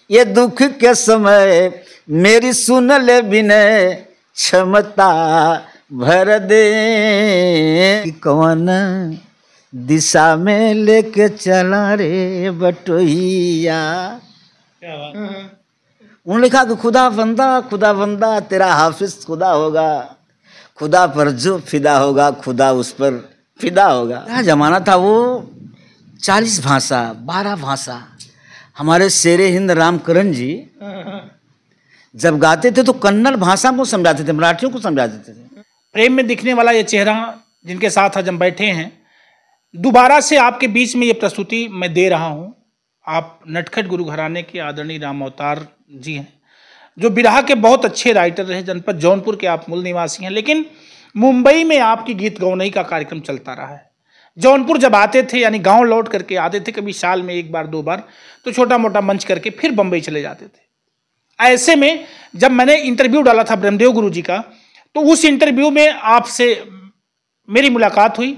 ये दुख के समय मेरी सुन ले विनय क्षमता भर दे कि कौन दिशा में लेके चला रे बटोहिया। उन्होंने लिखा कि खुदा बंदा तेरा हाफिज खुदा होगा, खुदा पर जो फिदा होगा खुदा उस पर फिदा होगा। क्या जमाना था वो, 40 भाषा 12 भाषा। हमारे शेरे हिंद रामकरण जी जब गाते थे तो कन्नड़ भाषा को समझाते थे, मराठियों को समझाते थे। प्रेम में दिखने वाला ये चेहरा जिनके साथ आज हम बैठे हैं, दोबारा से आपके बीच में ये प्रस्तुति मैं दे रहा हूँ। आप नटखट गुरु घराने के आदरणीय राम अवतार जी हैं, जो बिरहा के बहुत अच्छे राइटर रहे। जनपद जौनपुर के आप मूल निवासी हैं, लेकिन मुंबई में आपकी गीत गौनई का कार्यक्रम चलता रहा है। जौनपुर जब आते थे, यानी गांव लौट करके आते थे, कभी साल में 1 बार 2 बार, तो छोटा मोटा मंच करके फिर बंबई चले जाते थे। ऐसे में जब मैंने इंटरव्यू डाला था ब्रह्मदेव गुरु जी का, तो उस इंटरव्यू में आपसे मेरी मुलाकात हुई।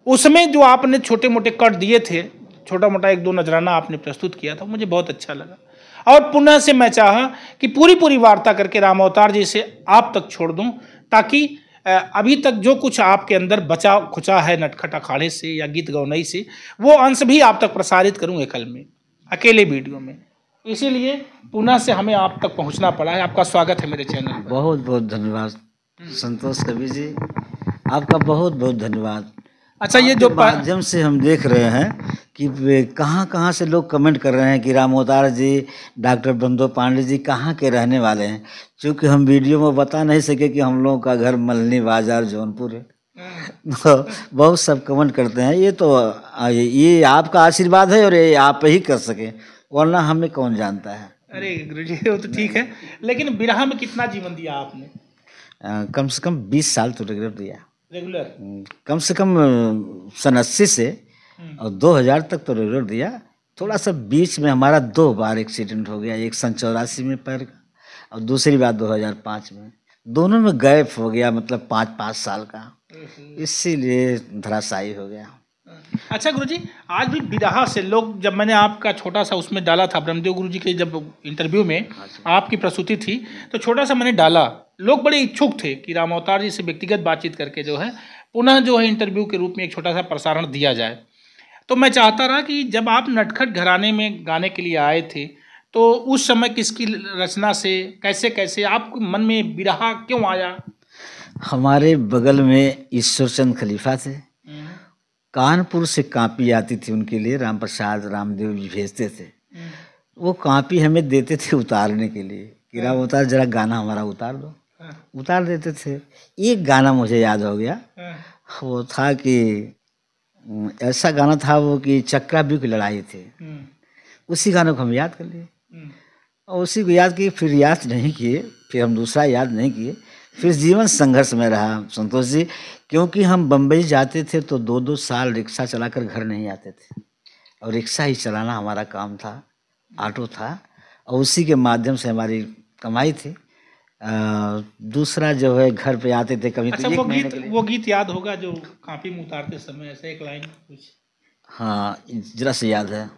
उसमें जो आपने छोटे मोटे कट दिए थे, छोटा मोटा 1-2 नजराना आपने प्रस्तुत किया था, मुझे बहुत अच्छा लगा। और पुनः से मैं चाहा कि पूरी वार्ता करके राम अवतार जी से आप तक छोड़ दूं, ताकि अभी तक जो कुछ आपके अंदर बचा खुचा है नटखट अखाड़े से या गीत गौनई से, वो अंश भी आप तक प्रसारित करूं एकल में, अकेले वीडियो में। इसीलिए पुनः से हमें आप तक पहुंचना पड़ा है। आपका स्वागत है मेरे चैनल पर। बहुत बहुत धन्यवाद संतोष कवि जी, आपका बहुत बहुत धन्यवाद। अच्छा, ये जो माध्यम से हम देख रहे हैं कि कहाँ से लोग कमेंट कर रहे हैं कि राम अवतार जी, डॉक्टर बंदो पांडे जी कहाँ के रहने वाले हैं। क्योंकि हम वीडियो में बता नहीं सके कि हम लोगों का घर मलनी बाजार जौनपुर है। तो बहुत सब कमेंट करते हैं। ये तो ये आपका आशीर्वाद है और ये आप ही कर सके, वरना हमें कौन जानता है। अरे गुरु जी, वो तो ठीक है, लेकिन बिरहा में कितना जीवन दिया आपने? कम से कम 20 साल तो रेगुलर दिया। रेगुलर कम से कम सन 80 से और 2000 तक तो रेगुलर दिया। थोड़ा सा बीच में हमारा 2 बार एक्सीडेंट हो गया, एक सन 84 में पैर का और दूसरी बार 2005 में। दोनों में गैप हो गया, मतलब 5-5 साल का, इसीलिए धराशायी हो गया। अच्छा गुरुजी, आज भी बिरहा से लोग, जब मैंने आपका छोटा सा उसमें डाला था ब्रह्मदेव गुरु जी के जब इंटरव्यू में आपकी प्रस्तुति थी, तो छोटा सा मैंने डाला, लोग बड़े इच्छुक थे कि राम अवतार जी से व्यक्तिगत बातचीत करके जो है पुनः जो है इंटरव्यू के रूप में एक छोटा सा प्रसारण दिया जाए। तो मैं चाहता रहा कि जब आप नटखट घराने में गाने के लिए आए थे, तो उस समय किसकी रचना से, कैसे कैसे आपके मन में बिरहा क्यों आया? हमारे बगल में ईश्वरचंद खलीफा थे, कानपुर से कापी आती थी उनके लिए, राम प्रसाद रामदेव जी भेजते थे। वो कापी हमें देते थे उतारने के लिए कि राम अवतार जरा गाना हमारा उतार दो। उतार देते थे। एक गाना मुझे याद हो गया, वो था कि ऐसा गाना था वो कि चक्राव्यूह की लड़ाई थी। उसी गाने को हम याद कर लिए और उसी को याद किए, फिर याद नहीं किए, फिर हम दूसरा याद नहीं किए। फिर जीवन संघर्ष में रहा संतोष जी, क्योंकि हम बम्बई जाते थे तो 2-2 साल रिक्शा चलाकर घर नहीं आते थे, और रिक्शा ही चलाना हमारा काम था, ऑटो था, और उसी के माध्यम से हमारी कमाई थी। दूसरा जो है घर पे आते थे कभी। अच्छा, तो वो गीत याद होगा जो कापी में उतारते समय ऐसे एक लाइन कुछ? हाँ, जरा सा याद है,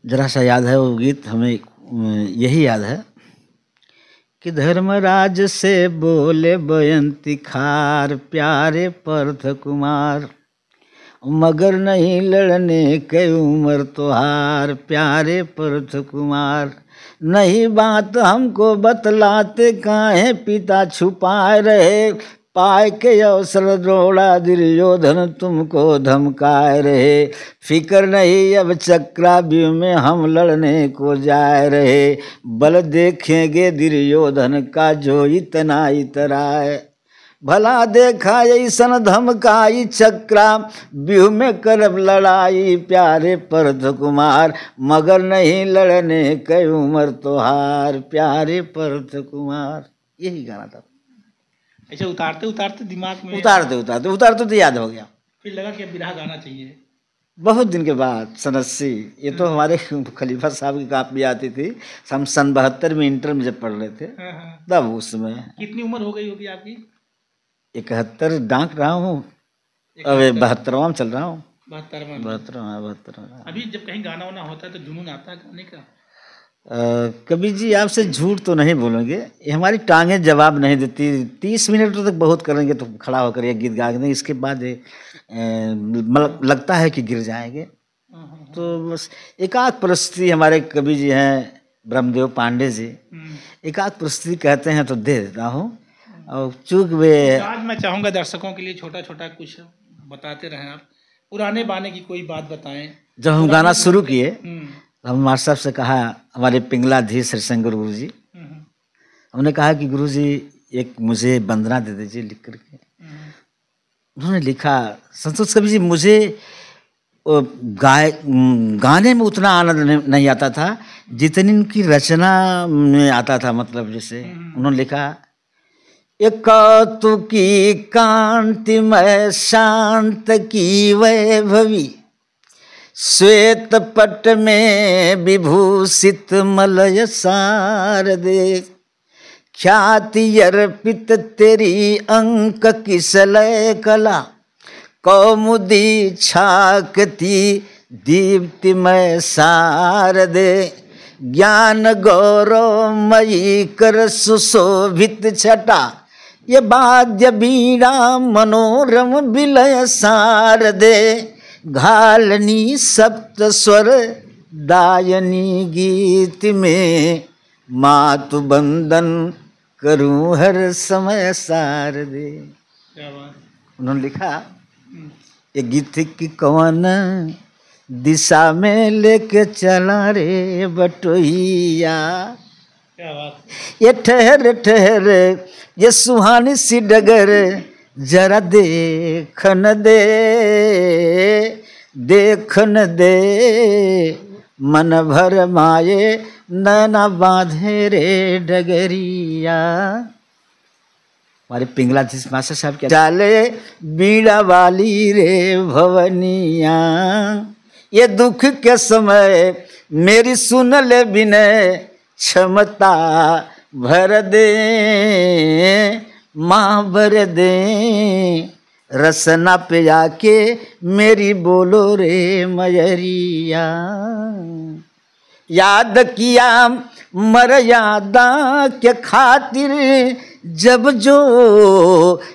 जरा सा याद है वो गीत। हमें यही याद है कि धर्मराज से बोले बयंती खार, प्यारे पर्थ कुमार, मगर नहीं लड़ने के उम्र तोहार, प्यारे पर्थ कुमार। नहीं बात हमको बतलाते काहे, पिता छुपाए रहे, पाए के अवसर द्रोड़ा दुर्योधन तुमको धमकाए रहे। फिक्र नहीं अब चक्राव्यूह में हम लड़ने को जाए रहे, बल देखेंगे दुर्योधन का जो इतना इतराए। भला देखा ऐसन धमकाई, चक्राव्यूह में करब लड़ाई, प्यारे पर्थ कुमार, मगर नहीं लड़ने के उम्र तोहार, प्यारे पर्थ कुमार। यही गाना था। ऐसे उतारते उतारते दिमाग में उतारते तो याद हो गया। फिर लगा कि बिरहा गाना चाहिए। बहुत दिन के बाद, सन 80। ये तो हमारे खलीफा साहब की कापी आती थी, हम सन 72 में इंटर में जब पढ़ रहे थे, तब उसमें। कितनी उम्र हो गई होगी आपकी? 71 डांक रहा हूँ, अब 72वां चल रहा हूँ। 72वां। 72वां। अभी जब कहीं गाना वाना होता है तो जुनून आता है गाने का? कबीर जी आपसे झूठ तो नहीं बोलेंगे, ये हमारी टांगें जवाब नहीं देती। 30 मिनट तक बहुत करेंगे तो खड़ा होकर ये गीत गा देंगे, इसके बाद मतलब लगता है कि गिर जाएंगे। तो बस एक आध प्रस्तुति हमारे कवि जी हैं ब्रह्मदेव पांडे जी, एक आध प्रस्तुति कहते हैं तो दे देता हूँ। और चूँकि वे आज मैं चाहूँगा दर्शकों के लिए छोटा छोटा कुछ बताते रहें आप, पुराने बाने की कोई बात बताएं। जब हम गाना शुरू किए हम्म, हम मास्टर साहब से कहा, हमारे पिंगलाधीश हरिशंकर गुरु जी, हमने कहा कि गुरु जी एक मुझे वंदना दे दीजिए लिख करके। उन्होंने लिखा, संतोष कवि जी मुझे गाने में उतना आनंद नहीं आता था जितनी उनकी रचना में आता था। मतलब जैसे उन्होंने लिखा, एक कौतुकी कांतिमय शांत की वैभवी, श्वेत पट में विभूषित मलय शारदे, ख्याति अर्पित तेरी अंक किसलय कला, कौमुदी छाकती दीप्तिमय शारदे, ज्ञान गौरवमयी कर सुशोभित छटा, ये वाद्य बीड़ा मनोरम विलय शारदे, घालनी सप्त स्वर दायनी गीत में, मातु बंदन करूं हर समय शारदे। क्या बात। उन्होंने लिखा ये गीत कि कौन दिशा में लेके चला रे बटोहिया, क्या बात। ये ठहर ठहर ये सुहानी सी डगर, जरा देखन दे देखन दे, मन भर माये नैना बांधे रे डगरिया। हमारे पिंगलाधीश मास्टर साहब क्या चाले बीड़ा वाली रे भवनिया, ये दुख के समय मेरी सुन ले विनय, क्षमता भर दे माँ भर दे, रसना पे आके मेरी बोलो रे मयरिया। याद किया मर्यादा के खातिर जब जो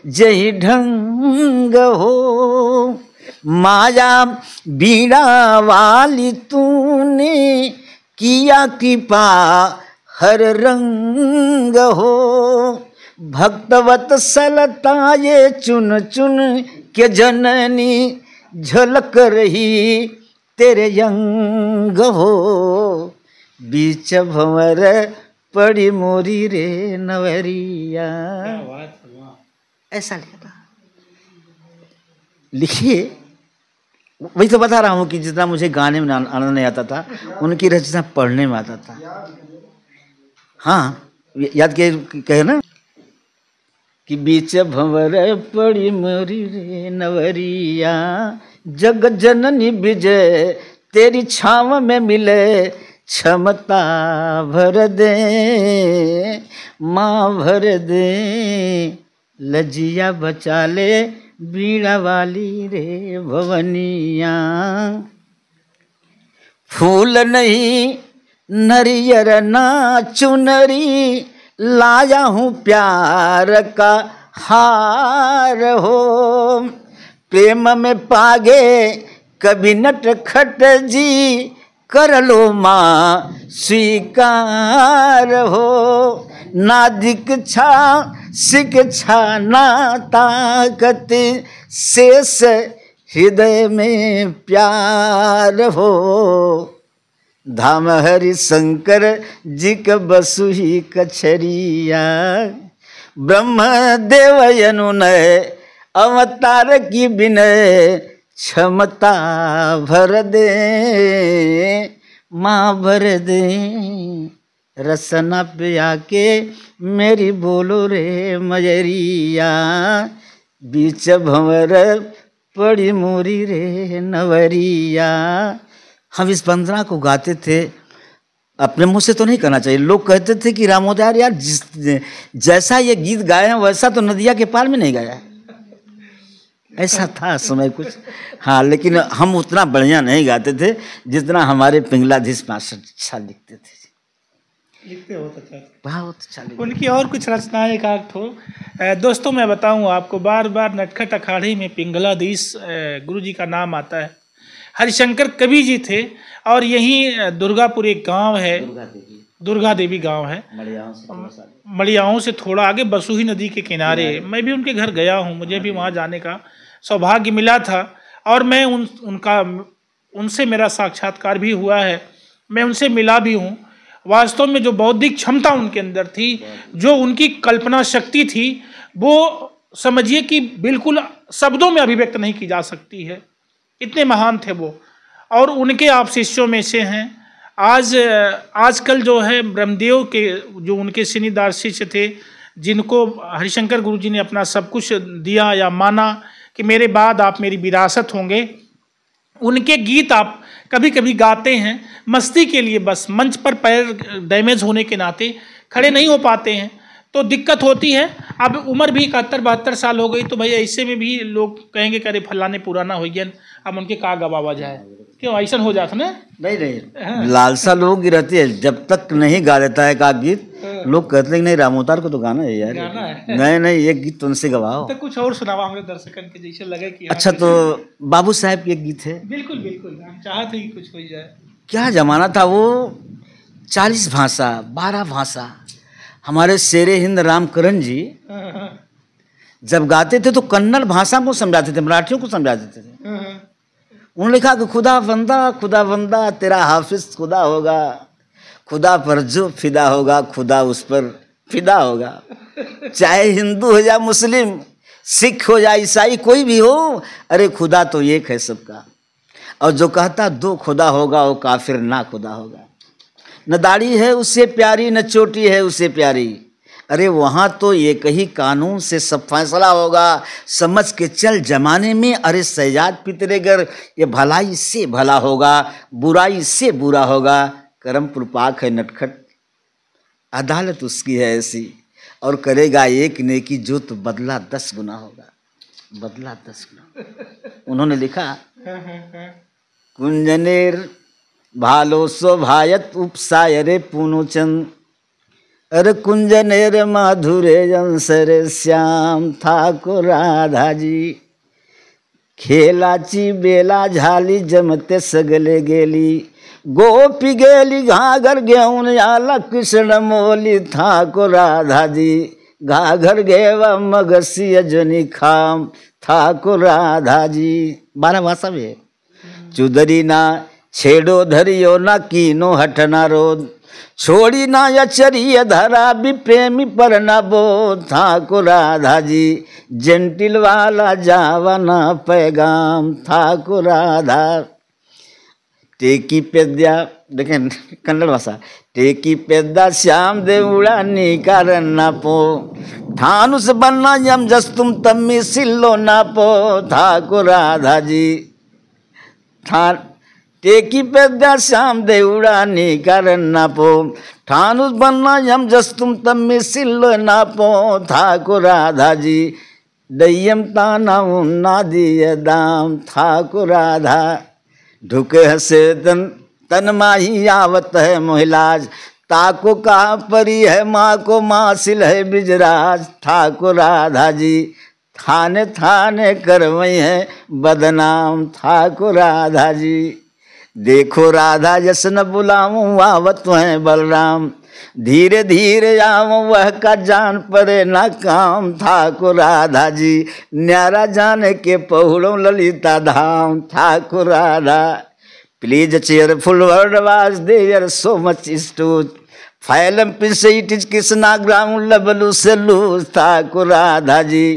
जही ढंग हो, माया बीड़ा वाली तूने किया कृपा हर रंग हो, भक्तवत सलता ये चुन चुन के जननी, झलक रही तेरे यंग हो, बीच भंवर पड़ी मोरी रे नवरिया। ऐसा लिखा, लिखिए। वही तो बता रहा हूँ कि जितना मुझे गाने में आनंद नहीं आता था, उनकी रचना पढ़ने में आता था। हाँ याद कहे ना कि बीच भंवर पड़ी मोरी रे नवरिया, जग जननी विजय तेरी छाव में मिले, क्षमता भर दे माँ भर दे, लजिया बचा ले बीड़ा वाली रे भवनिया। फूल नहीं नरियर ना चुनरी, लाया हूँ प्यार का हार हो, प्रेम में पागे कभी नट खट जी, कर लो माँ स्वीकार हो, ना दीक्षा शिक्षा ना ताकत, शेष हृदय में प्यार हो, धाम हरि शंकर जी का बसु ही कछरिया, ब्रह्म देव अनुनय अवतार की विनय, क्षमता भर दे माँ भर दे, रसना पे आके मेरी बोलो रे मजरिया, बीच भंवर पड़ी मोरी रे नवरिया। हम इस वंदना को गाते थे, अपने मुंह से तो नहीं कहना चाहिए, लोग कहते थे कि रामोदयार यार जैसा ये गीत गाए हैं वैसा तो नदिया के पार में नहीं गाया है। ऐसा था समय कुछ। हाँ, लेकिन हम उतना बढ़िया नहीं गाते थे जितना हमारे पिंगलाधीश मास्टर अच्छा लिखते थे। लिखते हो अच्छा, बहुत अच्छा लिखते। उनकी और कुछ रचनाएं एक आध ठो दोस्तों मैं बताऊं आपको, बार बार नटखट अखाड़े में पिंगलाधीश गुरु जी का नाम आता है। हरिशंकर कवि जी थे और यहीं दुर्गापुर एक गांव है, दुर्गा देवी गांव है, मड़ियाओं से थोड़ा आगे बसूही नदी के किनारे। मैं भी उनके घर गया हूं, मुझे भी वहां जाने का सौभाग्य मिला था और मैं उनसे मेरा साक्षात्कार भी हुआ है, मैं उनसे मिला भी हूं। वास्तव में जो बौद्धिक क्षमता उनके अंदर थी, जो उनकी कल्पना शक्ति थी, वो समझिए कि बिल्कुल शब्दों में अभिव्यक्त नहीं की जा सकती है, इतने महान थे वो। और उनके आप शिष्यों में से हैं। आजकल जो है ब्रह्मदेव के जो उनके सीनीदार शिष्य थे, जिनको हरिशंकर गुरु जी ने अपना सब कुछ दिया या माना कि मेरे बाद आप मेरी विरासत होंगे, उनके गीत आप कभी कभी गाते हैं मस्ती के लिए, बस मंच पर पैर डैमेज होने के नाते खड़े नहीं हो पाते हैं तो दिक्कत होती है। अब उम्र भी 71-72 साल हो गई, तो भाई ऐसे में भी लोग कहेंगे कि अरे फलाने पुराना हो गया, अब उनके का गवावा जाए, क्यों ऐसा हो जाता ना? नहीं, लालसा लोगों की रहती है, जब तक नहीं गा लेता है का गीत लोग कहते हैं नहीं रामोतार को तो गाना है यार, गाना है। नहीं ये गीत तो उनसे गवाओ। तो कुछ और सुनावा हमारे दर्शकों के, जैसे लगे कि अच्छा, तो बाबू साहब के एक गीत है। बिल्कुल बिल्कुल, हम चाहते कि कुछ हो जाए। क्या जमाना था वो, 40 भाषा 12 भाषा। हमारे शेरे हिंद रामकरण जी जब गाते थे तो कन्नड़ भाषा को समझाते थे, मराठियों को समझाते थे। उन्होंने लिखा कि खुदा बंदा तेरा हाफिज खुदा होगा, खुदा पर जो फिदा होगा खुदा उस पर फिदा होगा। चाहे हिंदू हो या मुस्लिम, सिख हो या ईसाई, कोई भी हो, अरे खुदा तो एक है सबका। और जो कहता दो खुदा होगा वो काफिर ना खुदा होगा। न दाढ़ी है उससे प्यारी, न चोटी है उससे प्यारी, अरे वहाँ तो एक ही कानून से सब फैसला होगा। समझ के चल जमाने में, अरे सैयाद पितरेगर, ये भलाई से भला होगा, बुराई से बुरा होगा। करम पुरपाक है नटखट, अदालत उसकी है ऐसी, और करेगा एक नेकी जो तो बदला 10 गुना होगा, बदला 10 गुना। उन्होंने लिखा कुंजनेर भालो शोभायत उपसाय रे पूनोचंद, अरे कुंजनेर माधुरे जंसरे श्याम ठाकुर राधा जी, खेलाची बेला झाली जमते सगले गेली, गोपी गेली घाघर घेऊन आला कृष्ण मोली, ठाकुर राधा जी घाघर घेवा मगसी अजनी खाम, ठाकुर राधा जी। 12 भाषा में। चुदरी ना छेड़ो धरियो ना कीनो हटना रोध, छोड़ी ना अचरिय धरा भी प्रेमी पर न बोध, ठाकुर राधा जी जेंटिल वाला जावा ना पैगाम, ठाकुर राधा। टेकी पेद्या, देखें कन्नड़ भाषा, टेकी पेद्दा श्याम देवड़ा निकारन ना पो, ठानुस बनना यम जस तुम तम्मी सिल्लो ना पो, ठाकुर राधा जी ठान टेकी पेद्दा श्याम देवड़ा निकारन ना पो, ठानुस बनना यम जस तुम तम्मी सिल्लो ना पो, ठाकुर राधा जी दय्यम ताना उन्ना दिए दाम, ठाकुर राधा। ढुके हसे तन माही आवत है मोहिलाज, ताको कहा परी है माँ को मासिल है ब्रिजराज, ठाकुर राधा जी थाने थाने करवई है बदनाम, ठाकुर राधा जी। देखो राधा जसन बुलाऊं आवत है बलराम, धीरे धीरे आऊं वह का जान पड़े ना काम, ठाकुर राधा जी न्यारा जाने के पहुड़ों ललिता धाम, Thakur Radha. Please cheerful word was there so much stood, phylum piece it is Krishna ground level salute, Thakur Radha ji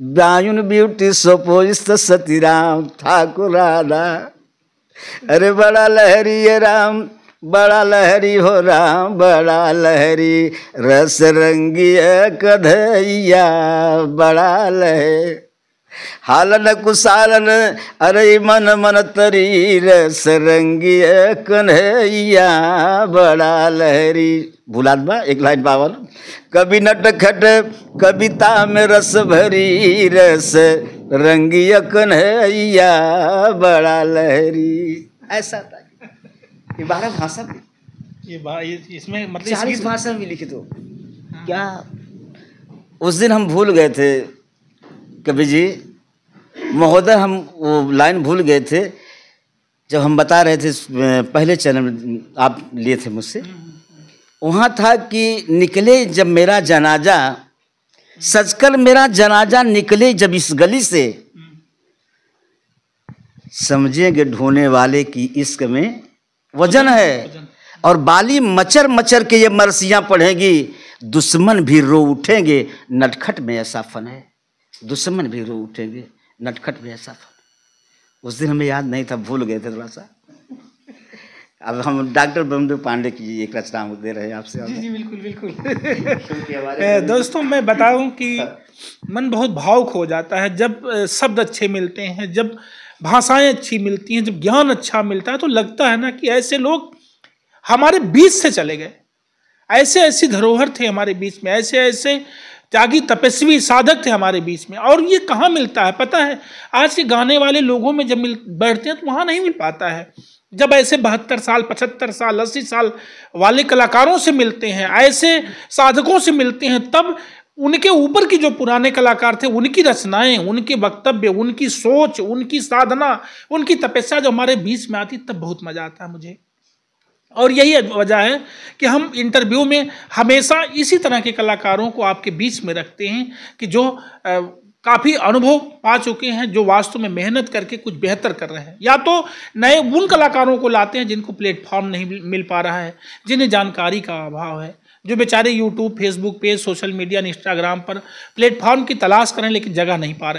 ब्राह्मण ब्यूटी सोपोजित सती राम, ठाकुर राधा। अरे बड़ा लहरी है राम, बड़ा लहरी हो राम, बड़ा लहरी रस रंगी कन्हैया, बड़ा लहर हालन कुशालन, अरे मन मन तरी रस रंगी कन्हैया, बड़ा लहरी। भूलाद बा एक लाइन पावन, कभी नटखट कविता में रस भरी, रस रंगिया कन्हैया बड़ा लहरी। ऐसा था। ये 12 भाषा में, इसमें मतलब 40 भाषा में लिखित हो। क्या उस दिन हम भूल गए थे कवि जी महोदय, हम वो लाइन भूल गए थे जब हम बता रहे थे पहले चैनल में आप लिए थे मुझसे। वहाँ था कि निकले जब मेरा जनाजा, सजकर मेरा जनाजा निकले जब इस गली से, समझेंगे ढोने वाले की इश्क में वजन है। और बाली मचर मचर के ये मरसियाँ पढ़ेंगी, दुश्मन भी रो उठेंगे, नटखट में ऐसा फन है। दुश्मन भी रो उठेंगे, नटखट में ऐसा फन। उस दिन हमें याद नहीं था, भूल गए थे थोड़ा सा। अब हम डॉक्टर ब्रह्मदेव पांडे की एक रचना दे रहे हैं आपसे। जी बिल्कुल बिल्कुल। दोस्तों मैं बताऊं कि मन बहुत भावुक हो जाता है जब शब्द अच्छे मिलते हैं, जब भाषाएं अच्छी मिलती हैं, जब ज्ञान अच्छा मिलता है, तो लगता है ना कि ऐसे लोग हमारे बीच से चले गए। ऐसे ऐसी धरोहर थे हमारे बीच में, ऐसे ऐसे त्यागी तपस्वी साधक थे हमारे बीच में। और ये कहाँ मिलता है पता है? आज के गाने वाले लोगों में जब बैठते हैं तो वहाँ नहीं मिल पाता है। जब ऐसे 72 साल 75 साल 80 साल वाले कलाकारों से मिलते हैं, ऐसे साधकों से मिलते हैं, तब उनके ऊपर की जो पुराने कलाकार थे, उनकी रचनाएं, उनके वक्तव्य, उनकी सोच, उनकी साधना, उनकी तपस्या जो हमारे बीच में आती, तब बहुत मजा आता है मुझे। और यही वजह है कि हम इंटरव्यू में हमेशा इसी तरह के कलाकारों को आपके बीच में रखते हैं कि जो काफ़ी अनुभव पा चुके हैं, जो वास्तव में मेहनत करके कुछ बेहतर कर रहे हैं। या तो नए उन कलाकारों को लाते हैं जिनको प्लेटफॉर्म नहीं मिल पा रहा है, जिन्हें जानकारी का अभाव है, जो बेचारे YouTube, Facebook page, social media, Instagram पर प्लेटफॉर्म की तलाश करें लेकिन जगह नहीं पा रहे।